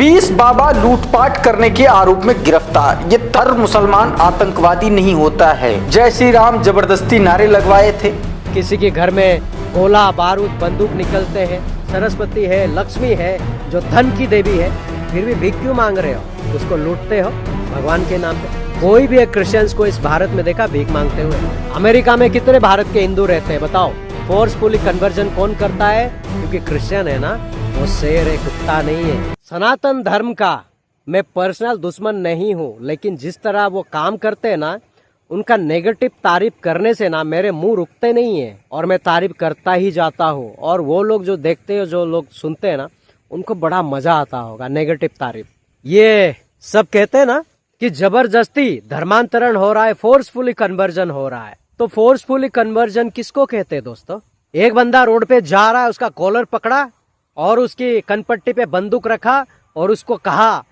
20 बाबा लूटपाट करने के आरोप में गिरफ्तार। ये तर मुसलमान आतंकवादी नहीं होता है। जय श्री राम जबरदस्ती नारे लगवाए थे। किसी के घर में गोला बारूद बंदूक निकलते हैं, सरस्वती है, लक्ष्मी है, जो धन की देवी है, फिर भी भीख क्यों मांग रहे हो? उसको लूटते हो भगवान के नाम पे। कोई भी एक क्रिश्चियंस को इस भारत में देखा भीख मांगते हुए? अमेरिका में कितने भारत के हिंदू रहते हैं बताओ? फोर्सफुली कन्वर्जन कौन करता है? क्योंकि क्रिश्चियन है ना, वो शेर है, कुत्ता नहीं है। सनातन धर्म का मैं पर्सनल दुश्मन नहीं हूँ, लेकिन जिस तरह वो काम करते हैं ना, उनका नेगेटिव तारीफ करने से ना मेरे मुंह रुकते नहीं है और मैं तारीफ करता ही जाता हूँ। और वो लोग जो देखते हैं, जो लोग सुनते हैं ना, उनको बड़ा मजा आता होगा नेगेटिव तारीफ। ये सब कहते हैं ना कि जबरदस्ती धर्मांतरण हो रहा है, फोर्सफुली कन्वर्जन हो रहा है। तो फोर्सफुली कन्वर्जन किसको कहते हैं दोस्तों? एक बंदा रोड पे जा रहा है, उसका कॉलर पकड़ा और उसकी कनपट्टी पे बंदूक रखा और उसको कहा,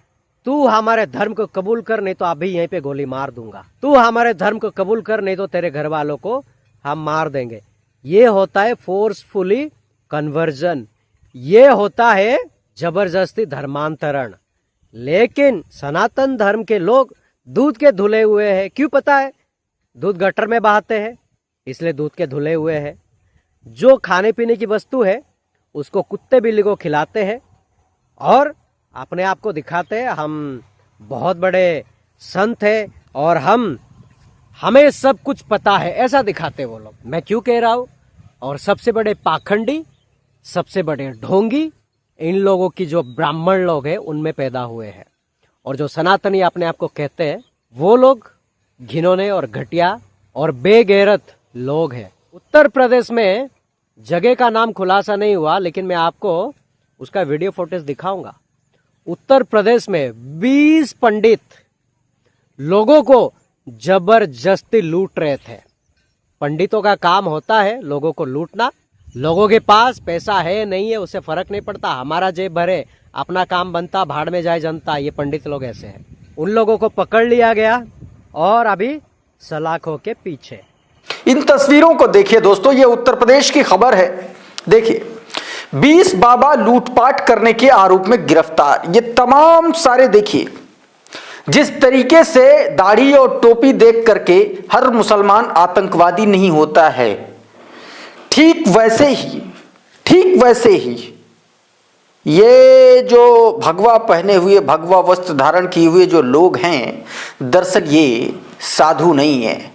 तू हमारे धर्म को कबूल कर, नहीं तो अभी यहीं पे गोली मार दूंगा। तू हमारे धर्म को कबूल कर, नहीं तो तेरे घर वालों को हम मार देंगे। ये होता है फोर्सफुली कन्वर्जन, ये होता है जबरदस्ती धर्मांतरण। लेकिन सनातन धर्म के लोग दूध के धुले हुए हैं। क्यों पता है? दूध गटर में बहाते हैं, इसलिए दूध के धुले हुए हैं। जो खाने पीने की वस्तु है उसको कुत्ते बिल्ली को खिलाते हैं और अपने आप को दिखाते हैं हम बहुत बड़े संत हैं और हमें सब कुछ पता है, ऐसा दिखाते वो लोग। मैं क्यों कह रहा हूँ? और सबसे बड़े पाखंडी, सबसे बड़े ढोंगी इन लोगों की जो ब्राह्मण लोग हैं उनमें पैदा हुए हैं। और जो सनातनी अपने आप को कहते हैं, वो लोग घिनौने और घटिया और बेगैरत लोग हैं। उत्तर प्रदेश में जगह का नाम खुलासा नहीं हुआ, लेकिन मैं आपको उसका वीडियो फुटेज दिखाऊंगा। उत्तर प्रदेश में 20 पंडित लोगों को जबरदस्ती लूट रहे थे। पंडितों का काम होता है लोगों को लूटना। लोगों के पास पैसा है नहीं है उससे फर्क नहीं पड़ता, हमारा जेब भरे, अपना काम बनता, भाड़ में जाए जनता। ये पंडित लोग ऐसे हैं। उन लोगों को पकड़ लिया गया और अभी सलाखों के पीछे। इन तस्वीरों को देखिए दोस्तों, ये उत्तर प्रदेश की खबर है। देखिए, 20 बाबा लूटपाट करने के आरोप में गिरफ्तार। ये तमाम सारे देखिए, जिस तरीके से दाढ़ी और टोपी देख करके हर मुसलमान आतंकवादी नहीं होता है, ठीक वैसे ही ये जो भगवा पहने हुए, भगवा वस्त्र धारण किए हुए जो लोग हैं, दरअसल ये साधु नहीं है,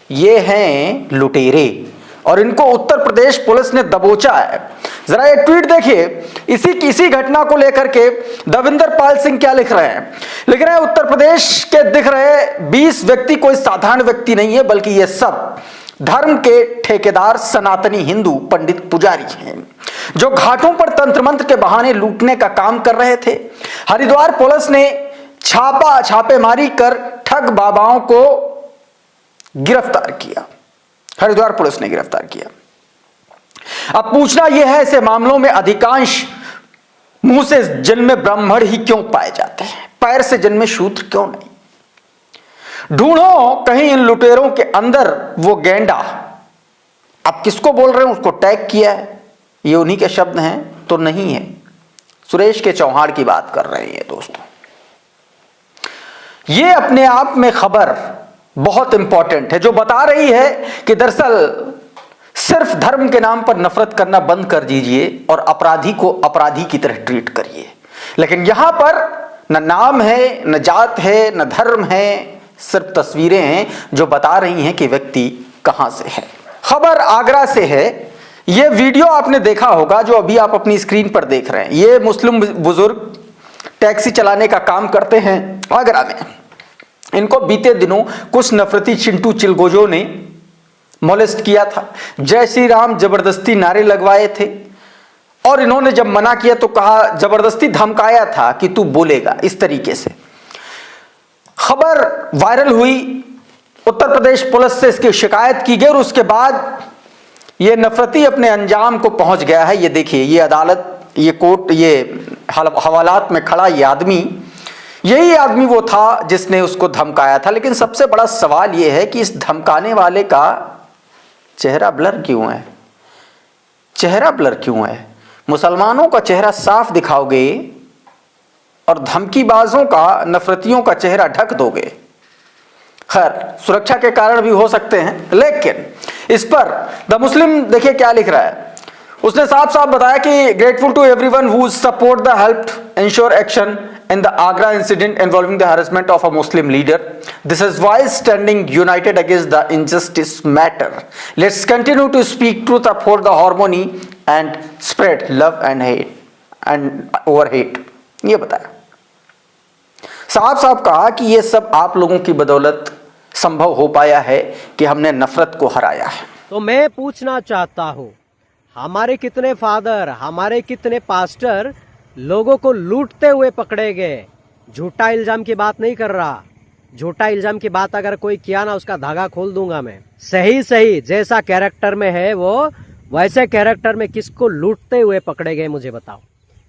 ये हैं लुटेरे। और इनको उत्तर प्रदेश पुलिस ने दबोचा है। जरा ये ट्वीट देखिए, इसी घटना को लेकर के दविंदर पाल सिंह क्या लिख रहे हैं। लिख रहे हैं, उत्तर प्रदेश के दिख रहे 20 व्यक्ति कोई साधारण व्यक्ति नहीं है, बल्कि ये सब धर्म के ठेकेदार सनातनी हिंदू पंडित पुजारी हैं, जो घाटों पर तंत्र मंत्र के बहाने लूटने का काम कर रहे थे। हरिद्वार पुलिस ने छापेमारी कर ठग बाबाओं को गिरफ्तार किया। हरिद्वार पुलिस ने गिरफ्तार किया। अब पूछना यह है, ऐसे मामलों में अधिकांश मुंह से जन्मे ब्राह्मण ही क्यों पाए जाते हैं, पैर से जन्मे शूद्र क्यों नहीं? ढूंढो कहीं इन लुटेरों के अंदर वो गैंडा। अब किसको बोल रहे हैं, उसको टैग किया है, ये उन्हीं के शब्द हैं तो नहीं है। सुरेश के चौहान की बात कर रहे हैं दोस्तों। ये अपने आप में खबर बहुत इंपॉर्टेंट है, जो बता रही है कि दरअसल सिर्फ धर्म के नाम पर नफरत करना बंद कर दीजिए और अपराधी को अपराधी की तरह ट्रीट करिए। लेकिन यहां पर न नाम है, न जात है, न धर्म है, सिर्फ तस्वीरें हैं जो बता रही हैं कि व्यक्ति कहां से है। खबर आगरा से है। यह वीडियो आपने देखा होगा जो अभी आप अपनी स्क्रीन पर देख रहे हैं। ये मुस्लिम बुजुर्ग टैक्सी चलाने का काम करते हैं आगरा में। इनको बीते दिनों कुछ नफरती चिंटू चिलगोजों ने मोलेस्ट किया था। जय श्री राम जबरदस्ती नारे लगवाए थे और इन्होंने जब मना किया तो कहा, जबरदस्ती धमकाया था कि तू बोलेगा, इस तरीके से खबर वायरल हुई। उत्तर प्रदेश पुलिस से इसकी शिकायत की गई और उसके बाद यह नफरती अपने अंजाम को पहुंच गया है। ये देखिए, ये अदालत, ये कोर्ट, ये हवालात में खड़ा ये आदमी, यही आदमी वो था जिसने उसको धमकाया था। लेकिन सबसे बड़ा सवाल यह है कि इस धमकाने वाले का चेहरा ब्लर क्यों है? चेहरा ब्लर क्यों है? मुसलमानों का चेहरा साफ दिखाओगे और धमकीबाजों का, नफरतियों का चेहरा ढक दोगे। खैर, सुरक्षा के कारण भी हो सकते हैं, लेकिन इस पर द मुस्लिम देखिए क्या लिख रहा है। उसने साफ साफ बताया कि grateful to everyone who support the help ensure action in the Agra incident involving the harassment of a Muslim leader. This is why standing united against the injustice matter. Let's continue to speak truth, uphold the harmony and spread love and hate and over hate. ये बताया, साफ साफ कहा कि ये सब आप लोगों की बदौलत संभव हो पाया है कि हमने नफरत को हराया है। तो मैं पूछना चाहता हूँ, हमारे कितने फादर, हमारे कितने पास्टर लोगों को लूटते हुए पकड़े गए। झूठा इल्जाम की बात नहीं कर रहा, झूठा इल्जाम की बात अगर कोई किया ना, उसका धागा खोल दूंगा मैं। सही सही जैसा कैरेक्टर में है वो, वैसे कैरेक्टर में किसको लूटते हुए पकड़े गए मुझे बताओ।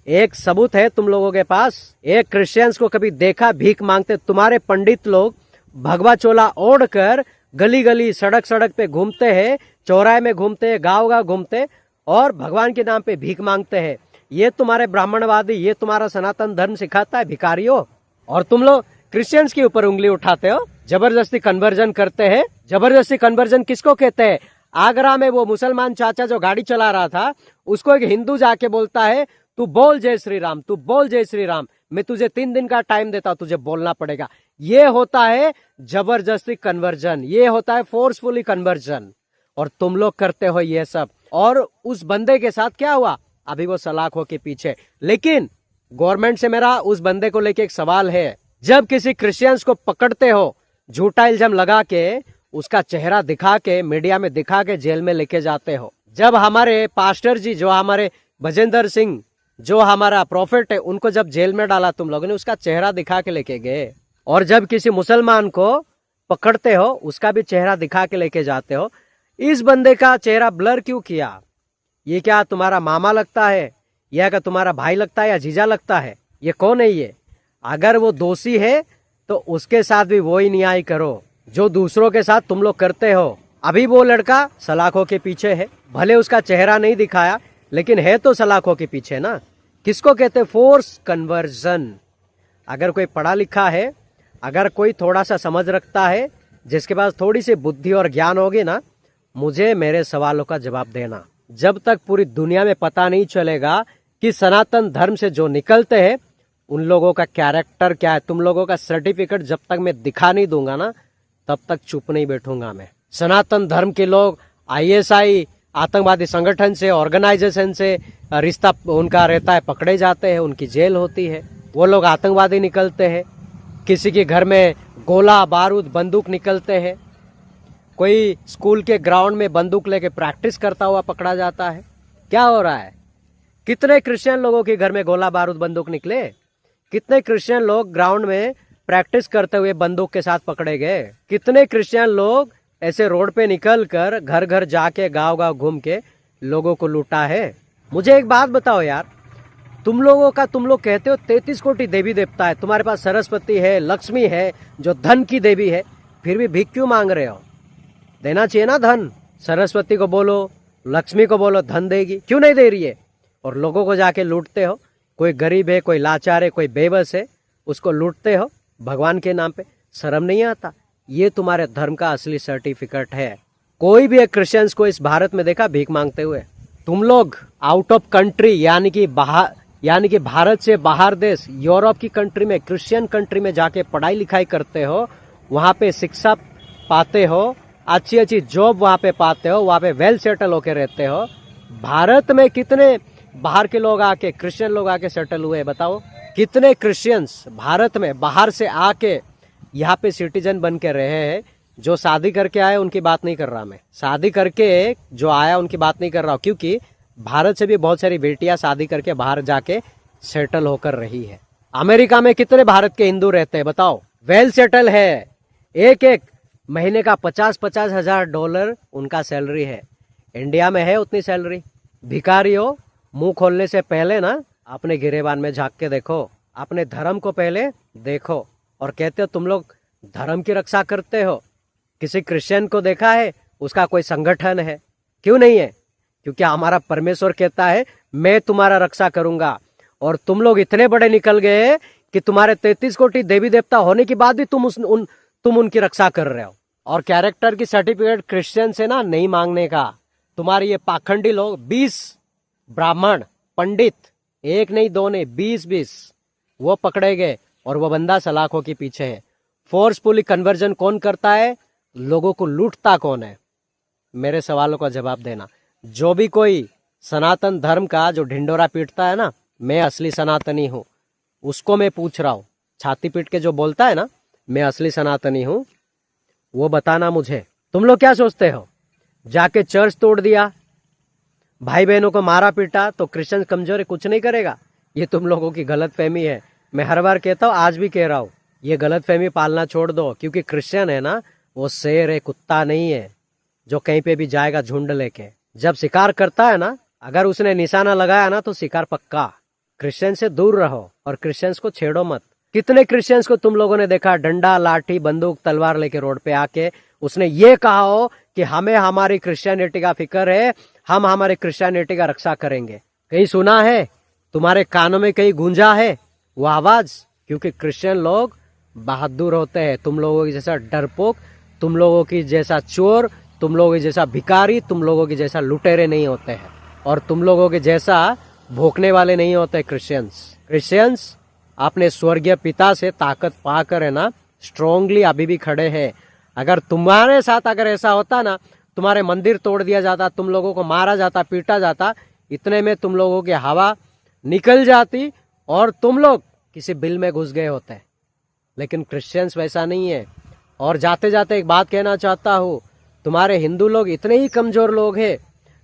एक सबूत है तुम लोगों के पास? एक क्रिश्चियंस को कभी देखा भीख मांगते? तुम्हारे पंडित लोग भगवा चोला ओढ़ कर गली गली सड़क सड़क पे घूमते हैं, चौराहे में घूमते हैं, गाँव गाँव घूमते और भगवान के नाम पे भीख मांगते हैं। ये तुम्हारे ब्राह्मणवादी, ये तुम्हारा सनातन धर्म सिखाता है भिखारियों। और तुम लोग क्रिश्चियंस के ऊपर उंगली उठाते हो, जबरदस्ती कन्वर्जन करते हैं। जबरदस्ती कन्वर्जन किसको कहते हैं? आगरा में वो मुसलमान चाचा जो गाड़ी चला रहा था, उसको एक हिंदू जाके बोलता है तू बोल जय श्री राम, तू बोल जय श्री राम, मैं तुझे 3 दिन का टाइम देता हूं, तुझे बोलना पड़ेगा। ये होता है जबरदस्ती कन्वर्जन, ये होता है फोर्सफुली कन्वर्जन। और तुम लोग करते हो ये सब। और उस बंदे के साथ क्या हुआ? अभी वो सलाखों के पीछे। लेकिन गवर्नमेंट से मेरा उस बंदे को लेके एक सवाल है, जब किसी क्रिश्चियंस को पकड़ते हो, झूठा इल्जाम लगा के, उसका चेहरा दिखा के, मीडिया में दिखा के जेल में लेके जाते हो। जब हमारे पास्टर जी, जो हमारे भजेंद्र सिंह, जो हमारा प्रॉफिट है, उनको जब जेल में डाला तुम लोगों ने, उसका चेहरा दिखा के लेके गए। और जब किसी मुसलमान को पकड़ते हो, उसका भी चेहरा दिखा के लेके जाते हो। इस बंदे का चेहरा ब्लर क्यों किया? ये क्या तुम्हारा मामा लगता है, या क्या तुम्हारा भाई लगता है, या जीजा लगता है? ये कौन है ये? अगर वो दोषी है तो उसके साथ भी वही न्याय करो जो दूसरों के साथ तुम लोग करते हो। अभी वो लड़का सलाखों के पीछे है, भले उसका चेहरा नहीं दिखाया, लेकिन है तो सलाखों के पीछे ना। किसको कहते? Force conversion. अगर कोई पढ़ा लिखा है, अगर कोई थोड़ा सा समझ रखता है, जिसके पास थोड़ी सी बुद्धि और ज्ञान होगी ना, मुझे मेरे सवालों का जवाब देना। जब तक पूरी दुनिया में पता नहीं चलेगा कि सनातन धर्म से जो निकलते हैं उन लोगों का कैरेक्टर क्या है, तुम लोगों का सर्टिफिकेट जब तक मैं दिखा नहीं दूंगा ना, तब तक चुप नहीं बैठूंगा मैं। सनातन धर्म के लोग ISI आतंकवादी संगठन से, ऑर्गेनाइजेशन से रिश्ता उनका रहता है, पकड़े जाते हैं, उनकी जेल होती है, वो लोग आतंकवादी निकलते हैं। किसी के घर में गोला बारूद बंदूक निकलते हैं, कोई स्कूल के ग्राउंड में बंदूक लेके प्रैक्टिस करता हुआ पकड़ा जाता है। क्या हो रहा है? कितने क्रिश्चियन लोगों के घर में गोला बारूद बंदूक निकले? कितने क्रिश्चियन लोग ग्राउंड में प्रैक्टिस करते हुए बंदूक के साथ पकड़े गए? कितने क्रिश्चियन लोग ऐसे रोड पे निकल कर घर घर जाके गांव गांव घूम के लोगों को लूटा है? मुझे एक बात बताओ यार, तुम लोग कहते हो 33 कोटि देवी देवता है, तुम्हारे पास सरस्वती है, लक्ष्मी है, जो धन की देवी है, फिर भी भीख क्यों मांग रहे हो? देना चाहिए ना धन। सरस्वती को बोलो, लक्ष्मी को बोलो, धन देगी, क्यों नहीं दे रही है? और लोगों को जाके लूटते हो। कोई गरीब है, कोई लाचार है, कोई बेबस है, उसको लूटते हो भगवान के नाम पे। शर्म नहीं आता? ये तुम्हारे धर्म का असली सर्टिफिकेट है। कोई भी एक क्रिश्चियंस को इस भारत में देखा भीख मांगते हुए? तुम लोग आउट ऑफ कंट्री, यानी कि भारत से बाहर देश, यूरोप की कंट्री में, क्रिश्चियन कंट्री में जाके पढ़ाई लिखाई करते हो, वहां पे शिक्षा पाते हो, अच्छी अच्छी जॉब वहां पे पाते हो, वहां पे वेल सेटल होके रहते हो। भारत में कितने बाहर के लोग आके, क्रिश्चियन लोग आके सेटल हुए बताओ? कितने क्रिश्चियंस भारत में बाहर से आके यहाँ पे सिटीजन बन के रहे हैं? जो शादी करके आए उनकी बात नहीं कर रहा मैं, शादी करके जो आया उनकी बात नहीं कर रहा हूँ, क्योंकि भारत से भी बहुत सारी बेटियां शादी करके बाहर जाके सेटल होकर रही है। अमेरिका में कितने भारत के हिंदू रहते हैं बताओ? वेल सेटल है, एक महीने का 50-50 हजार डॉलर उनका सैलरी है। इंडिया में है उतनी सैलरी? भिखारी हो, मुंह खोलने से पहले ना अपने गिरेबान में झांक के देखो, अपने धर्म को पहले देखो। और कहते हो तुम लोग धर्म की रक्षा करते हो। किसी क्रिश्चियन को देखा है उसका कोई संगठन है? क्यों नहीं है? क्योंकि हमारा परमेश्वर कहता है मैं तुम्हारा रक्षा करूंगा। और तुम लोग इतने बड़े निकल गए कि तुम्हारे 33 कोटि देवी देवता होने के बाद भी तुम उनकी रक्षा कर रहे हो। और कैरेक्टर की सर्टिफिकेट क्रिश्चियन से ना नहीं मांगने का। तुम्हारे ये पाखंडी लोग 20 ब्राह्मण पंडित, एक नहीं दो नहीं 20 वो पकड़े गए और वो बंदा सलाखों के पीछे है। फोर्सफुली कन्वर्जन कौन करता है, लोगों को लूटता कौन है? मेरे सवालों का जवाब देना। जो भी कोई सनातन धर्म का जो ढिंडोरा पीटता है ना, मैं असली सनातनी हूं, उसको मैं पूछ रहा हूं। छाती पीट के जो बोलता है ना मैं असली सनातनी हूं, वो बताना मुझे। तुम लोग क्या सोचते हो, जाके चर्च तोड़ दिया, भाई बहनों को मारा पीटा तो क्रिश्चियन कमजोर है, कुछ नहीं करेगा? ये तुम लोगों की गलतफहमी है। मैं हर बार कहता हूं, आज भी कह रहा हूं, ये गलतफहमी पालना छोड़ दो। क्योंकि क्रिश्चियन है ना, वो शेर है, कुत्ता नहीं है जो कहीं पे भी जाएगा झुंड लेके। जब शिकार करता है ना, अगर उसने निशाना लगाया ना तो शिकार पक्का। क्रिश्चियन से दूर रहो और क्रिश्चियंस को छेड़ो मत। कितने क्रिश्चियंस को तुम लोगों ने देखा डंडा लाठी बंदूक तलवार लेके रोड पे आके उसने ये कहा हो कि हमें हमारी क्रिश्चियनिटी का फिक्र है, हम हमारे क्रिश्चियनिटी का रक्षा करेंगे? कहीं सुना है? तुम्हारे कानों में कहीं गूंजा है वो आवाज? क्योंकि क्रिश्चियन लोग बहादुर होते हैं। तुम लोगों की जैसा डरपोक, तुम लोगों की जैसा चोर, तुम लोगों की जैसा भिखारी, तुम लोगों की जैसा लुटेरे नहीं होते हैं। और तुम लोगों के जैसा भोंकने वाले नहीं होते क्रिश्चियंस अपने स्वर्गीय पिता से ताकत पाकर है ना, स्ट्रांगली अभी भी खड़े हैं। अगर तुम्हारे साथ अगर ऐसा होता ना, तुम्हारे मंदिर तोड़ दिया जाता, तुम लोगों को मारा जाता, पीटा जाता, इतने में तुम लोगों की हवा निकल जाती और तुम लोग किसी बिल में घुस गए होते। लेकिन क्रिश्चियंस वैसा नहीं है। और जाते जाते एक बात कहना चाहता हूँ, तुम्हारे हिंदू लोग इतने ही कमजोर लोग हैं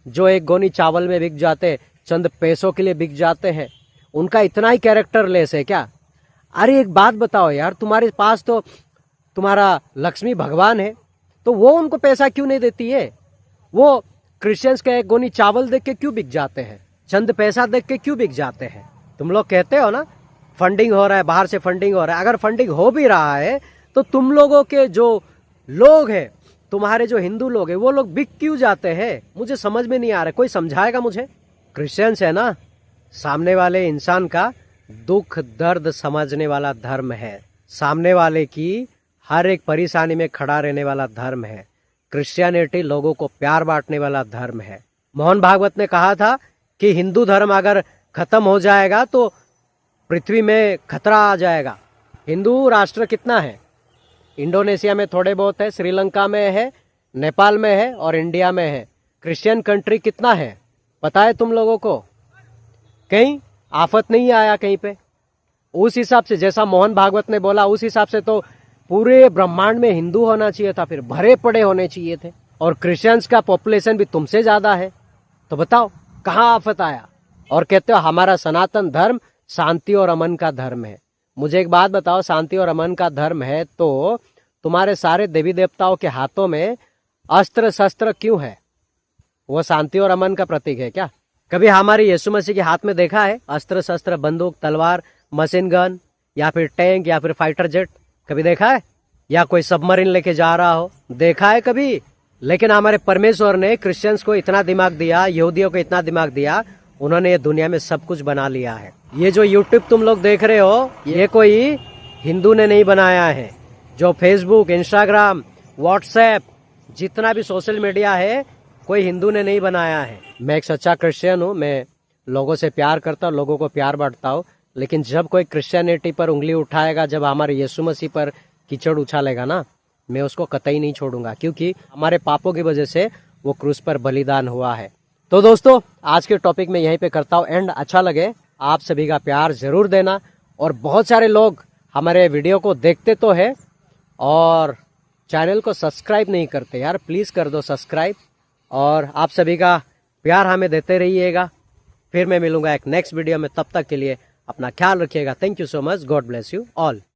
जो एक गोनी चावल में बिक जाते, चंद पैसों के लिए बिक जाते हैं। उनका इतना ही कैरेक्टर लेस है क्या? अरे एक बात बताओ यार, तुम्हारे पास तो तुम्हारा लक्ष्मी भगवान है, तो वो उनको पैसा क्यों नहीं देती है? वो क्रिश्चियंस का एक गोनी चावल देख के क्यों बिक जाते हैं? चंद पैसा देख के क्यों बिक जाते हैं? तुम लोग कहते हो ना फंडिंग हो रहा है, बाहर से फंडिंग हो रहा है। अगर फंडिंग हो भी रहा है तो तुम लोगों के जो लोग हैं, तुम्हारे जो हिंदू लोग हैं, वो लोग बिक क्यों जाते हैं? मुझे समझ में नहीं आ रहा। कोई समझाएगा मुझे? क्रिश्चियंस है ना, सामने वाले इंसान का दुख दर्द समझने वाला धर्म है। सामने वाले की हर एक परेशानी में खड़ा रहने वाला धर्म है। क्रिश्चियनिटी लोगों को प्यार बांटने वाला धर्म है। मोहन भागवत ने कहा था कि हिंदू धर्म अगर खत्म हो जाएगा तो पृथ्वी में खतरा आ जाएगा। हिंदू राष्ट्र कितना है? इंडोनेशिया में थोड़े बहुत है, श्रीलंका में है, नेपाल में है और इंडिया में है। क्रिश्चियन कंट्री कितना है पता है तुम लोगों को? कहीं आफत नहीं आया कहीं पे? उस हिसाब से जैसा मोहन भागवत ने बोला, उस हिसाब से तो पूरे ब्रह्मांड में हिंदू होना चाहिए था, फिर भरे पड़े होने चाहिए थे। और क्रिश्चियंस का पॉपुलेशन भी तुमसे ज्यादा है, तो बताओ कहाँ आफत आया? और कहते हो हमारा सनातन धर्म शांति और अमन का धर्म है। मुझे एक बात बताओ, शांति और अमन का धर्म है तो तुम्हारे सारे देवी देवताओं के हाथों में अस्त्र शस्त्र क्यों है? वो शांति और अमन का प्रतीक है क्या? कभी हमारे यीशु मसीह के हाथ में देखा है अस्त्र शस्त्र, बंदूक, तलवार, मशीन गन या फिर टैंक या फिर फाइटर जेट? कभी देखा है? या कोई सबमरीन लेके जा रहा हो देखा है कभी? लेकिन हमारे परमेश्वर ने क्रिश्चियंस को इतना दिमाग दिया, यहूदियों को इतना दिमाग दिया, उन्होंने ये दुनिया में सब कुछ बना लिया है। ये जो यूट्यूब तुम लोग देख रहे हो, ये कोई हिंदू ने नहीं बनाया है। जो फेसबुक, इंस्टाग्राम, व्हाट्सएप, जितना भी सोशल मीडिया है, कोई हिंदू ने नहीं बनाया है। मैं एक सच्चा क्रिश्चियन हूँ, मैं लोगों से प्यार करता हूँ, लोगों को प्यार बांटता हूँ। लेकिन जब कोई क्रिश्चियनिटी पर उंगली उठाएगा, जब हमारे यीशु मसीह पर कीचड़ उछालेगा ना, मैं उसको कतई नहीं छोड़ूंगा, क्योंकि हमारे पापों की वजह से वो क्रूस पर बलिदान हुआ है। तो दोस्तों, आज के टॉपिक में यहीं पे करता हूँ एंड। अच्छा लगे आप सभी का प्यार जरूर देना। और बहुत सारे लोग हमारे वीडियो को देखते तो है और चैनल को सब्सक्राइब नहीं करते यार, प्लीज़ कर दो सब्सक्राइब। और आप सभी का प्यार हमें देते रहिएगा। फिर मैं मिलूंगा एक नेक्स्ट वीडियो में, तब तक के लिए अपना ख्याल रखिएगा। Thank you so much. God bless you all.